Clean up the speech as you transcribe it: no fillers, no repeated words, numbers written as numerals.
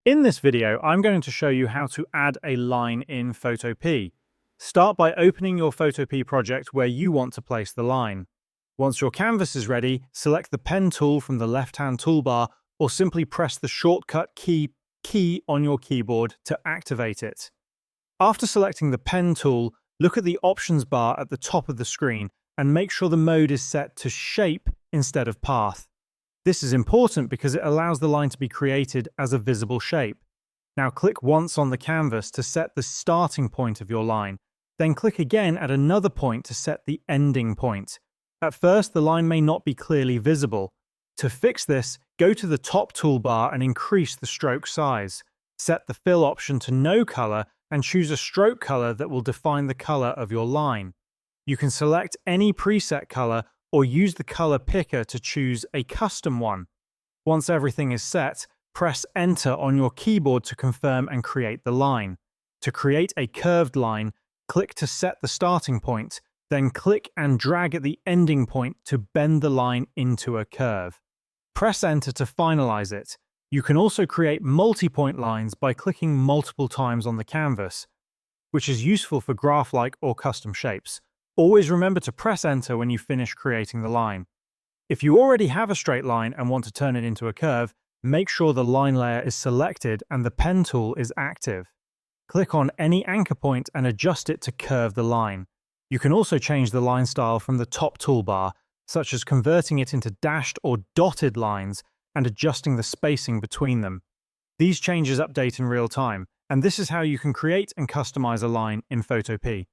In this video, I'm going to show you how to add a line in Photopea. Start by opening your Photopea project where you want to place the line. Once your canvas is ready, select the pen tool from the left-hand toolbar or simply press the shortcut key on your keyboard to activate it. After selecting the pen tool, look at the options bar at the top of the screen and make sure the mode is set to shape instead of path. This is important because it allows the line to be created as a visible shape. Now click once on the canvas to set the starting point of your line, then click again at another point to set the ending point. At first, the line may not be clearly visible. To fix this, go to the top toolbar and increase the stroke size. Set the fill option to no color and choose a stroke color that will define the color of your line. You can select any preset color or use the color picker to choose a custom one. Once everything is set, press Enter on your keyboard to confirm and create the line. To create a curved line, click to set the starting point, then click and drag at the ending point to bend the line into a curve. Press Enter to finalize it. You can also create multi-point lines by clicking multiple times on the canvas, which is useful for graph-like or custom shapes. Always remember to press Enter when you finish creating the line. If you already have a straight line and want to turn it into a curve, make sure the line layer is selected and the pen tool is active. Click on any anchor point and adjust it to curve the line. You can also change the line style from the top toolbar, such as converting it into dashed or dotted lines and adjusting the spacing between them. These changes update in real time, and this is how you can create and customize a line in Photopea.